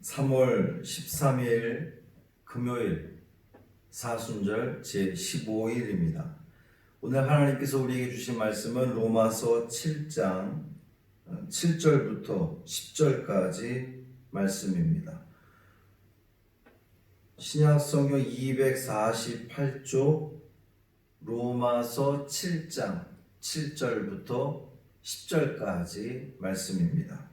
3월 13일 금요일 사순절 제15일입니다. 오늘 하나님께서 우리에게 주신 말씀은 로마서 7장 7절부터 10절까지 말씀입니다. 신약성경 248쪽 로마서 7장 7절부터 10절까지 말씀입니다.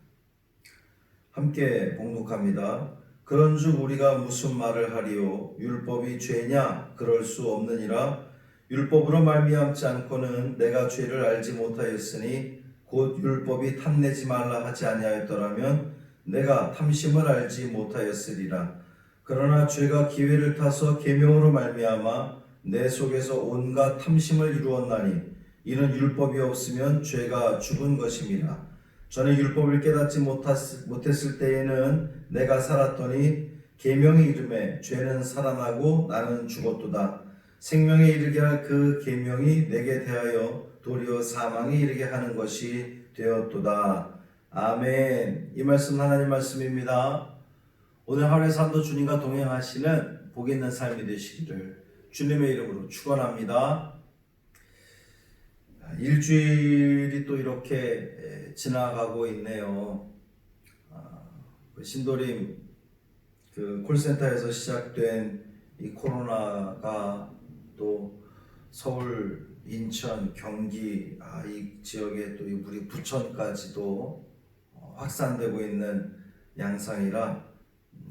함께 봉독합니다. 그런즉 우리가 무슨 말을 하리요? 율법이 죄냐? 그럴 수 없느니라. 율법으로 말미암지 않고는 내가 죄를 알지 못하였으니 곧 율법이 탐내지 말라 하지 아니하였더라면 내가 탐심을 알지 못하였으리라. 그러나 죄가 기회를 타서 계명으로 말미암아 내 속에서 온갖 탐심을 이루었나니 이는 율법이 없으면 죄가 죽은 것임이라. 전에 율법을 깨닫지 못했을 때에는 내가 살았더니 계명의 이름에 죄는 살아나고 나는 죽었도다. 생명에 이르게 할 그 계명이 내게 대하여 도리어 사망에 이르게 하는 것이 되었도다. 아멘. 이 말씀 하나님 말씀입니다. 오늘 하루의 삶도 주님과 동행하시는 복 있는 삶이 되시기를 주님의 이름으로 축원합니다. 일주일이 또 이렇게 지나가고 있네요. 신도림 콜센터에서 시작된 이 코로나가 또 서울, 인천, 경기 이 지역에 또 우리 부천까지도 확산되고 있는 양상이라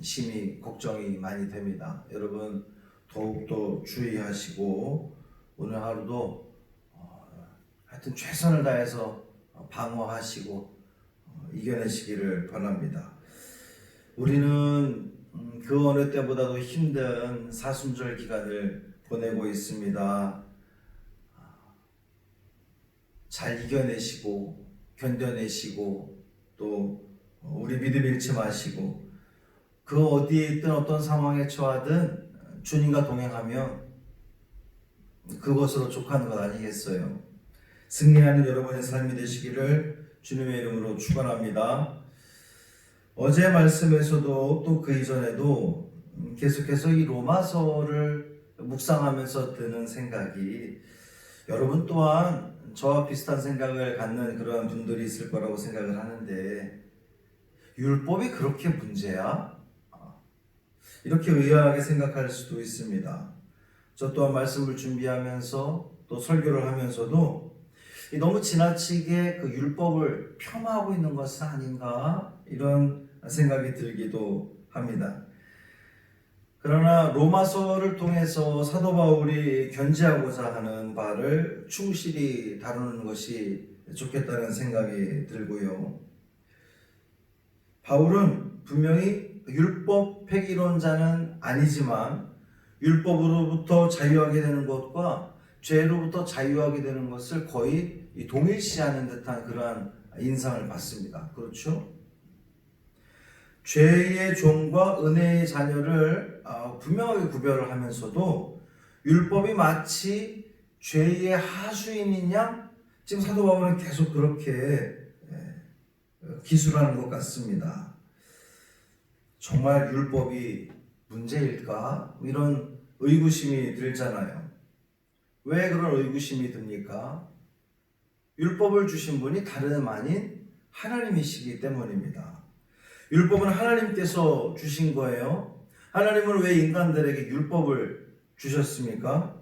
심히 걱정이 많이 됩니다. 여러분 더욱더 주의하시고 오늘 하루도 하여튼 최선을 다해서 방어하시고 이겨내시기를 바랍니다. 우리는 그 어느 때보다도 힘든 사순절 기간을 보내고 있습니다. 잘 이겨내시고 견뎌내시고 또 우리 믿음 잃지 마시고 그 어디에 있든 어떤 상황에 처하든 주님과 동행하며 그것으로 족하는 것 아니겠어요? 승리하는 여러분의 삶이 되시기를 주님의 이름으로 축원합니다. 어제 말씀에서도 또 그 이전에도 계속해서 이 로마서를 묵상하면서 드는 생각이 여러분 또한 저와 비슷한 생각을 갖는 그런 분들이 있을 거라고 생각을 하는데 율법이 그렇게 문제야? 이렇게 의아하게 생각할 수도 있습니다. 저 또한 말씀을 준비하면서 또 설교를 하면서도 너무 지나치게 그 율법을 폄하하고 있는 것은 아닌가 이런 생각이 들기도 합니다. 그러나 로마서를 통해서 사도 바울이 견지하고자 하는 바를 충실히 다루는 것이 좋겠다는 생각이 들고요. 바울은 분명히 율법 폐기론자는 아니지만 율법으로부터 자유하게 되는 것과 죄로부터 자유하게 되는 것을 거의 동일시하는 듯한 그러한 인상을 받습니다. 그렇죠? 죄의 종과 은혜의 자녀를 분명하게 구별을 하면서도 율법이 마치 죄의 하수인인 양 지금 사도 바울은 계속 그렇게 기술하는 것 같습니다. 정말 율법이 문제일까? 이런 의구심이 들잖아요. 왜 그런 의구심이 듭니까? 율법을 주신 분이 다른 아닌 하나님이시기 때문입니다. 율법은 하나님께서 주신 거예요. 하나님은 왜 인간들에게 율법을 주셨습니까?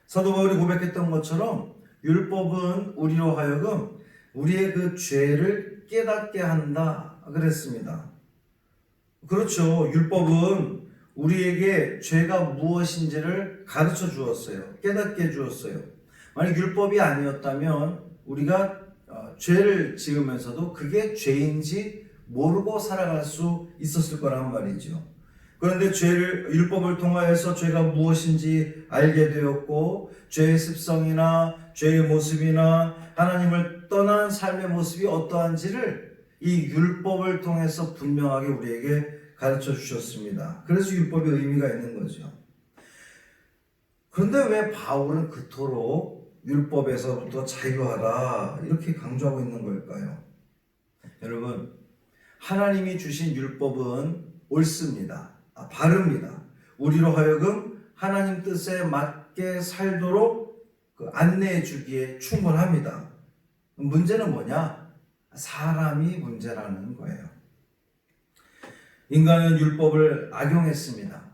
사도 바울이 고백했던 것처럼 율법은 우리로 하여금 우리의 그 죄를 깨닫게 한다 그랬습니다. 그렇죠. 율법은 우리에게 죄가 무엇인지를 가르쳐 주었어요. 깨닫게 해 주었어요. 만약 율법이 아니었다면 우리가 죄를 지으면서도 그게 죄인지 모르고 살아갈 수 있었을 거란 말이죠. 그런데 율법을 통하여서 죄가 무엇인지 알게 되었고 죄의 습성이나 죄의 모습이나 하나님을 떠난 삶의 모습이 어떠한지를 이 율법을 통해서 분명하게 우리에게 가르쳐 주셨습니다. 그래서 율법의 의미가 있는 거죠. 그런데 왜 바울은 그토록 율법에서부터 자유하라 이렇게 강조하고 있는 걸까요? 여러분 하나님이 주신 율법은 옳습니다. 바릅니다. 우리로 하여금 하나님 뜻에 맞게 살도록 안내해 주기에 충분합니다. 문제는 뭐냐? 사람이 문제라는 거예요. 인간은 율법을 악용했습니다.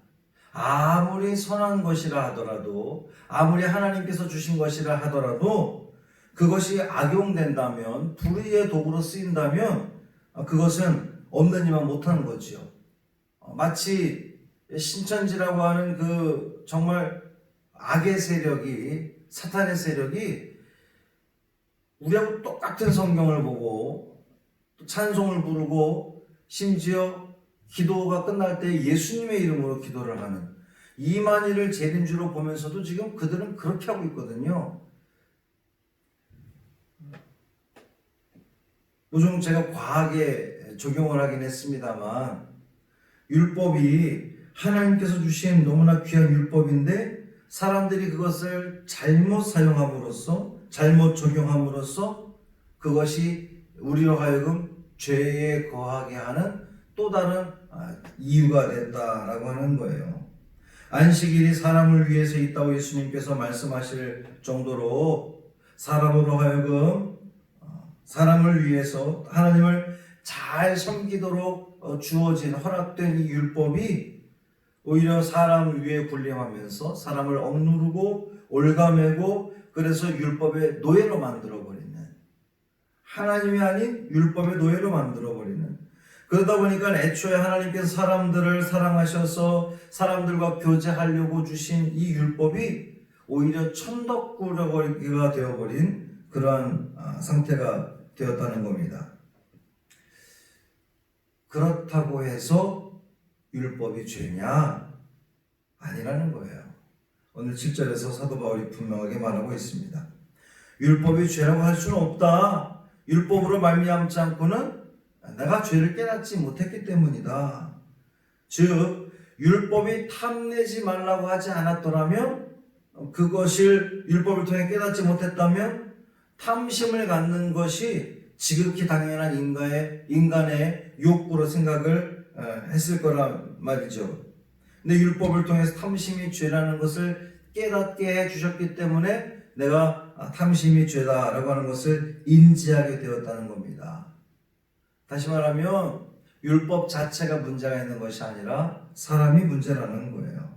아무리 선한 것이라 하더라도, 아무리 하나님께서 주신 것이라 하더라도 그것이 악용된다면, 불의의 도구로 쓰인다면 그것은 없는 이만 못하는 거지요. 마치 신천지라고 하는 그 정말 악의 세력이, 사탄의 세력이 우리하고 똑같은 성경을 보고 또 찬송을 부르고 심지어 기도가 끝날 때 예수님의 이름으로 기도를 하는 이만희를 재림주로 보면서도 지금 그들은 그렇게 하고 있거든요. 요즘 제가 과하게 적용을 하긴 했습니다만, 율법이 하나님께서 주신 너무나 귀한 율법인데 사람들이 그것을 잘못 사용함으로써, 잘못 적용함으로써 그것이 우리로 하여금 죄에 거하게 하는 또 다른 이유가 됐다라고 하는 거예요. 안식일이 사람을 위해서 있다고 예수님께서 말씀하실 정도로 사람으로 하여금 사람을 위해서 하나님을 잘 섬기도록 주어진, 허락된 이 율법이 오히려 사람을 위해 군림하면서 사람을 억누르고 올가매고, 그래서 율법의 노예로 만들어버리는, 하나님이 아닌 율법의 노예로 만들어버리는, 그러다 보니까 애초에 하나님께서 사람들을 사랑하셔서 사람들과 교제하려고 주신 이 율법이 오히려 천덕꾸러기가 되어버린 그러한 상태가 되었다는 겁니다. 그렇다고 해서 율법이 죄냐? 아니라는 거예요. 오늘 7절에서 사도 바울이 분명하게 말하고 있습니다. 율법이 죄라고 할 수는 없다. 율법으로 말미암지 않고는 내가 죄를 깨닫지 못했기 때문이다. 즉 율법이 탐내지 말라고 하지 않았더라면, 그것을 율법을 통해 깨닫지 못했다면 탐심을 갖는 것이 지극히 당연한 인간의 욕구로 생각을 했을 거란 말이죠. 근데 율법을 통해서 탐심이 죄라는 것을 깨닫게 해주셨기 때문에 내가 탐심이 죄다라고 하는 것을 인지하게 되었다는 겁니다. 다시 말하면 율법 자체가 문제가 있는 것이 아니라 사람이 문제라는 거예요.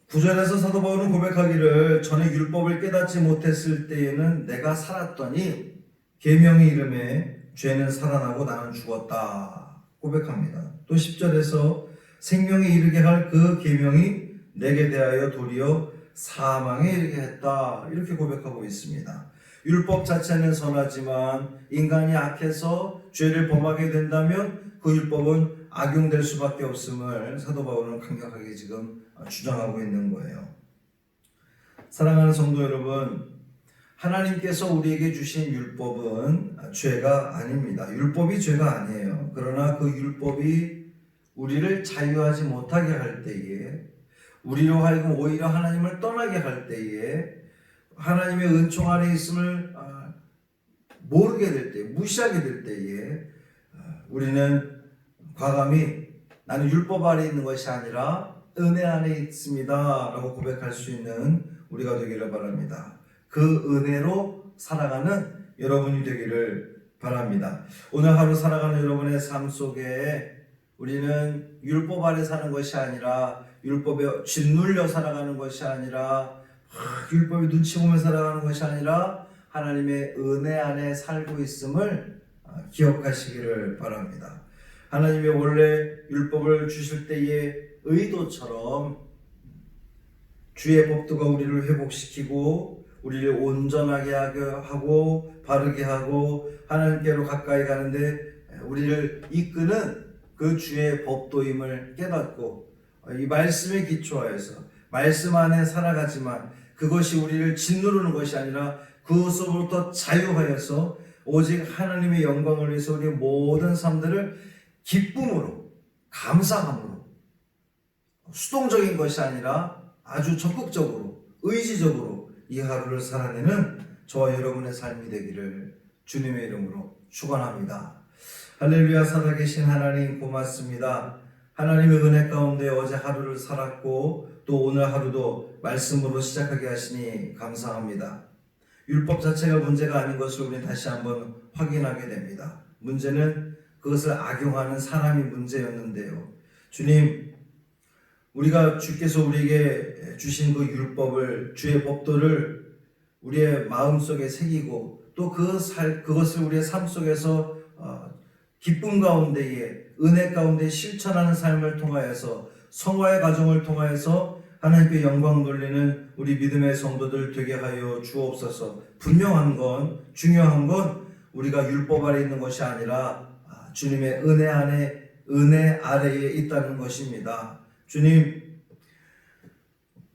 9절에서 사도 바울은 고백하기를, 전에 율법을 깨닫지 못했을 때에는 내가 살았더니 계명의 이름에 죄는 살아나고 나는 죽었다 고백합니다. 또 10절에서 생명에 이르게 할 그 계명이 내게 대하여 도리어 사망에 이르게 했다 이렇게 고백하고 있습니다. 율법 자체는 선하지만 인간이 악해서 죄를 범하게 된다면 그 율법은 악용될 수밖에 없음을 사도 바울은 강력하게 지금 주장하고 있는 거예요. 사랑하는 성도 여러분, 하나님께서 우리에게 주신 율법은 죄가 아닙니다. 율법이 죄가 아니에요. 그러나 그 율법이 우리를 자유하지 못하게 할 때에, 우리로 하여금 오히려 하나님을 떠나게 할 때에, 하나님의 은총 아래 있음을 모르게 될 때, 무시하게 될 때에 우리는 과감히 나는 율법 아래 있는 것이 아니라 은혜 안에 있습니다 라고 고백할 수 있는 우리가 되기를 바랍니다. 그 은혜로 살아가는 여러분이 되기를 바랍니다. 오늘 하루 살아가는 여러분의 삶 속에 우리는 율법 아래 사는 것이 아니라, 율법에 짓눌려 살아가는 것이 아니라, 율법이 눈치 보며 살아가는 것이 아니라 하나님의 은혜 안에 살고 있음을 기억하시기를 바랍니다. 하나님의 원래 율법을 주실 때의 의도처럼 주의 법도가 우리를 회복시키고 우리를 온전하게 하고 바르게 하고 하나님께로 가까이 가는데 우리를 이끄는 그 주의 법도임을 깨닫고 이 말씀에 기초하여서 말씀 안에 살아가지만 그것이 우리를 짓누르는 것이 아니라 그것으로부터 자유하여서 오직 하나님의 영광을 위해서 우리의 모든 삶들을 기쁨으로, 감사함으로, 수동적인 것이 아니라 아주 적극적으로, 의지적으로 이 하루를 살아내는 저와 여러분의 삶이 되기를 주님의 이름으로 축원합니다. 할렐루야. 살아계신 하나님 고맙습니다. 하나님의 은혜 가운데 어제 하루를 살았고 또 오늘 하루도 말씀으로 시작하게 하시니 감사합니다. 율법 자체가 문제가 아닌 것을 우리는 다시 한번 확인하게 됩니다. 문제는 그것을 악용하는 사람이 문제였는데요. 주님, 우리가 주께서 우리에게 주신 그 율법을, 주의 법도를 우리의 마음속에 새기고 또 그것을 우리의 삶 속에서 기쁨 가운데에 은혜 가운데 실천하는 삶을 통하여서 성화의 과정을 통하여서 하나님께 영광 돌리는 우리 믿음의 성도들 되게 하여 주옵소서. 분명한 건, 중요한 건 우리가 율법 아래 있는 것이 아니라 주님의 은혜 아래에 있다는 것입니다. 주님,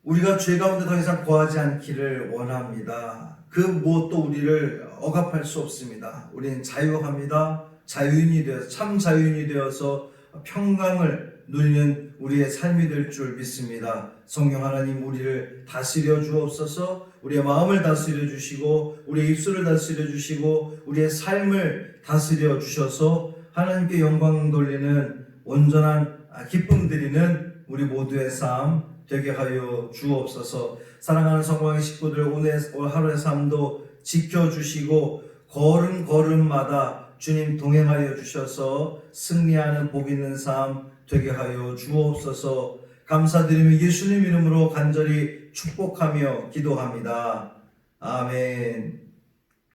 우리가 죄 가운데 더 이상 거하지 않기를 원합니다. 그 무엇도 우리를 억압할 수 없습니다. 우리는 자유합니다. 자유인이 되어서, 참 자유인이 되어서 평강을 누리는 우리의 삶이 될 줄 믿습니다. 성령 하나님, 우리를 다스려 주옵소서. 우리의 마음을 다스려 주시고 우리의 입술을 다스려 주시고 우리의 삶을 다스려 주셔서 하나님께 영광 돌리는 온전한 기쁨 드리는 우리 모두의 삶 되게 하여 주옵소서. 사랑하는 성광의 식구들, 오늘 하루의 삶도 지켜주시고 걸음걸음마다 주님 동행하여 주셔서 승리하는 복 있는 삶 되게 하여 주옵소서. 감사드리며 예수님 이름으로 간절히 축복하며 기도합니다. 아멘.